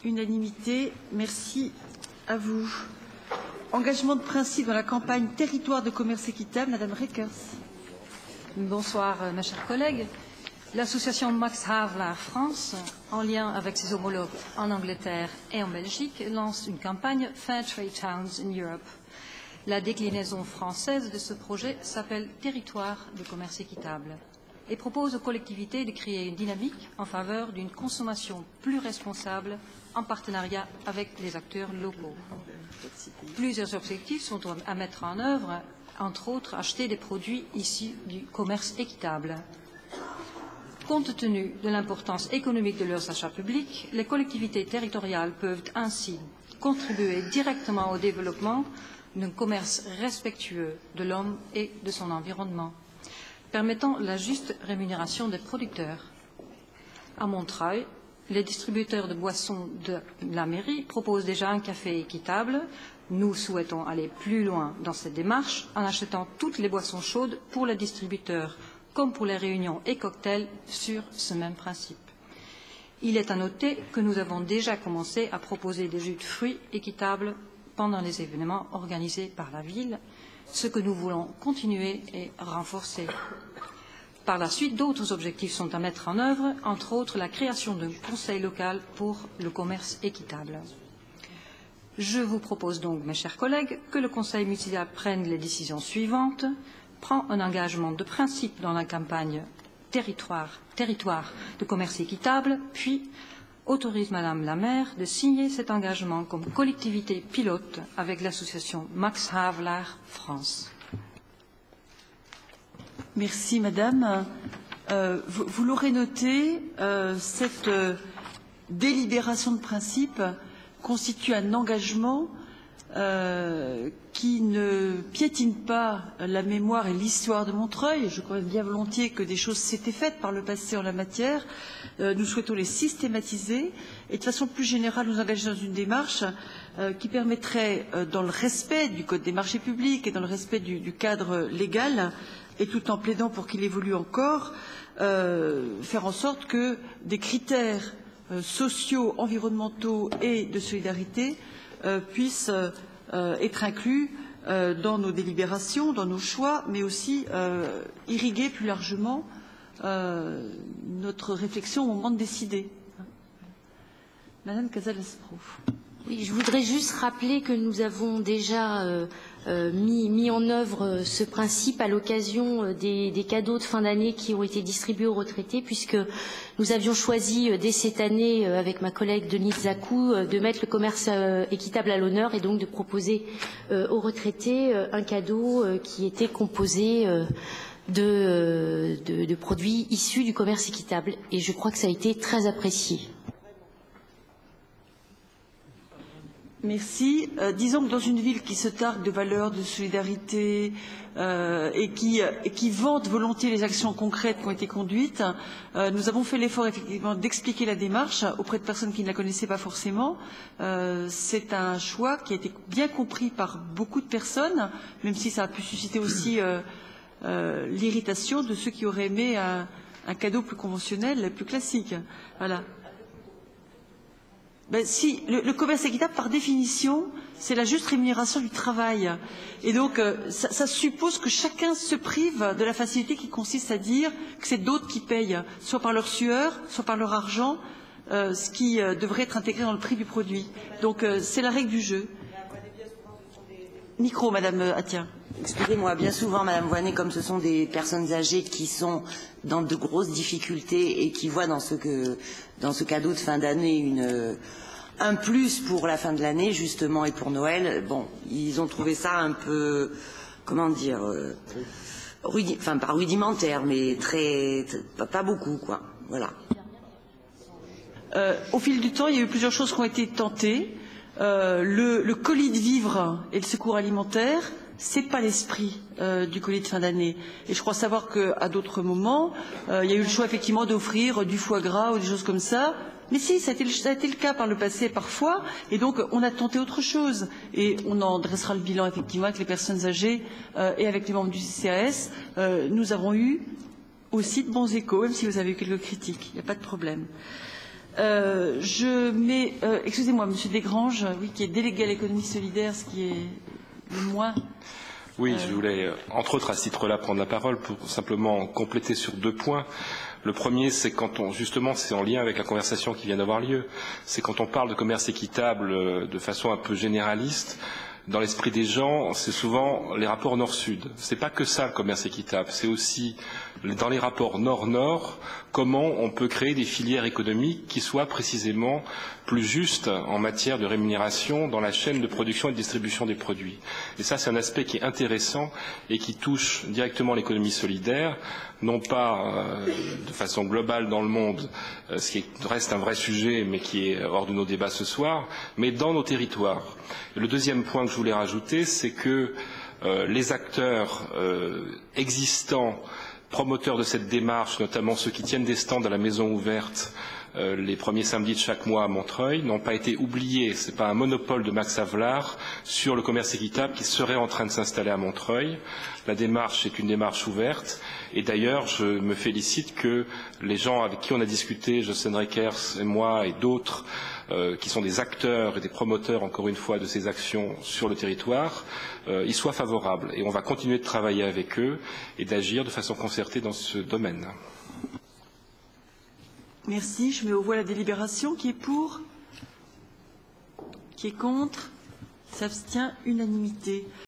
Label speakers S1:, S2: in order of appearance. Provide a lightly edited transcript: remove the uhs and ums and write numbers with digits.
S1: Unanimité. Merci à vous. Engagement de principe dans la campagne Territoire de commerce équitable, Madame Reckers.
S2: Bonsoir, mes chers collègues. L'association Max Havelaar France, en lien avec ses homologues en Angleterre et en Belgique, lance une campagne Fair Trade Towns in Europe. La déclinaison française de ce projet s'appelle Territoire de commerce équitable et propose aux collectivités de créer une dynamique en faveur d'une consommation plus responsable en partenariat avec les acteurs locaux. Plusieurs objectifs sont à mettre en œuvre, entre autres acheter des produits issus du commerce équitable. Compte tenu de l'importance économique de leurs achats publics, les collectivités territoriales peuvent ainsi contribuer directement au développement d'un commerce respectueux de l'homme et de son environnement, permettant la juste rémunération des producteurs. À Montreuil, les distributeurs de boissons de la mairie proposent déjà un café équitable. Nous souhaitons aller plus loin dans cette démarche en achetant toutes les boissons chaudes pour les distributeurs, comme pour les réunions et cocktails sur ce même principe. Il est à noter que nous avons déjà commencé à proposer des jus de fruits équitables pendant les événements organisés par la ville, ce que nous voulons continuer et renforcer. Par la suite, d'autres objectifs sont à mettre en œuvre, entre autres la création d'un conseil local pour le commerce équitable. Je vous propose donc, mes chers collègues, que le Conseil municipal prenne les décisions suivantes, prend un engagement de principe dans la campagne territoire de commerce équitable, puis autorise Madame la maire de signer cet engagement comme collectivité pilote avec l'association Max Havelaar France.
S1: Merci Madame. Vous l'aurez noté, cette délibération de principe constitue un engagement qui ne piétine pas la mémoire et l'histoire de Montreuil. Je crois bien volontiers que des choses s'étaient faites par le passé en la matière. Nous souhaitons les systématiser et de façon plus générale nous engager dans une démarche qui permettrait, dans le respect du Code des marchés publics et dans le respect du cadre légal, et tout en plaidant pour qu'il évolue encore, faire en sorte que des critères sociaux, environnementaux et de solidarité puissent être inclus dans nos délibérations, dans nos choix, mais aussi irriguer plus largement notre réflexion au moment de décider. Madame Casal-Lasprou.
S3: Oui, je voudrais juste rappeler que nous avons déjà mis en œuvre ce principe à l'occasion des cadeaux de fin d'année qui ont été distribués aux retraités, puisque nous avions choisi dès cette année, avec ma collègue Denise Zacou, de mettre le commerce équitable à l'honneur et donc de proposer aux retraités un cadeau qui était composé de produits issus du commerce équitable. Et je crois que ça a été très apprécié.
S1: Merci. Disons que dans une ville qui se targue de valeurs de solidarité et qui vante volontiers les actions concrètes qui ont été conduites, nous avons fait l'effort effectivement d'expliquer la démarche auprès de personnes qui ne la connaissaient pas forcément. C'est un choix qui a été bien compris par beaucoup de personnes, même si ça a pu susciter aussi l'irritation de ceux qui auraient aimé un cadeau plus conventionnel, plus classique. Voilà. Ben, si le commerce équitable, par définition, c'est la juste rémunération du travail. Et donc, ça suppose que chacun se prive de la facilité qui consiste à dire que c'est d'autres qui payent, soit par leur sueur, soit par leur argent, ce qui devrait être intégré dans le prix du produit. Donc, c'est la règle du jeu. Micro, Madame Attia.
S4: Excusez-moi, bien souvent, Madame Voynet, comme ce sont des personnes âgées qui sont dans de grosses difficultés et qui voient dans ce cadeau de fin d'année un plus pour la fin de l'année, justement, et pour Noël, bon, ils ont trouvé ça un peu, comment dire, pas rudimentaire, mais pas beaucoup, quoi. Voilà.
S1: Au fil du temps, il y a eu plusieurs choses qui ont été tentées. Le colis de vivres et le secours alimentaire, c'est pas l'esprit du colis de fin d'année. Et je crois savoir qu'à d'autres moments, il y a eu le choix effectivement d'offrir du foie gras ou des choses comme ça. Mais si, ça a été le cas par le passé parfois. Et donc, on a tenté autre chose. Et on en dressera le bilan effectivement avec les personnes âgées et avec les membres du CCAS. Nous avons eu aussi de bons échos, même si vous avez eu quelques critiques. Il n'y a pas de problème. Je mets, excusez-moi, Monsieur Desgranges, oui, qui est délégué à l'économie solidaire, ce qui est le moins.
S5: Oui, je voulais, entre autres, à ce titre-là, prendre la parole pour simplement compléter sur 2 points. Le premier, c'est quand on, justement, c'est en lien avec la conversation qui vient d'avoir lieu, c'est quand on parle de commerce équitable de façon un peu généraliste, dans l'esprit des gens, c'est souvent les rapports nord-sud. C'est pas que ça, le commerce équitable, c'est aussi, dans les rapports nord-nord, comment on peut créer des filières économiques qui soient précisément plus justes en matière de rémunération dans la chaîne de production et de distribution des produits. Et ça, c'est un aspect qui est intéressant et qui touche directement l'économie solidaire, non pas de façon globale dans le monde, ce qui reste un vrai sujet, mais qui est hors de nos débats ce soir, mais dans nos territoires. Et le deuxième point que je voulais rajouter, c'est que les acteurs existants, promoteurs de cette démarche, notamment ceux qui tiennent des stands à la maison ouverte les premiers samedis de chaque mois à Montreuil, n'ont pas été oubliés. Ce n'est pas un monopole de Max Havelaar sur le commerce équitable qui serait en train de s'installer à Montreuil. La démarche est une démarche ouverte. Et d'ailleurs, je me félicite que les gens avec qui on a discuté, Jocelyn Rekers et moi et d'autres, qui sont des acteurs et des promoteurs, encore une fois, de ces actions sur le territoire, y soient favorables. Et on va continuer de travailler avec eux et d'agir de façon concertée dans ce domaine.
S1: Merci. Je mets aux voix la délibération. Qui est pour? Qui est contre? S'abstient? Unanimité.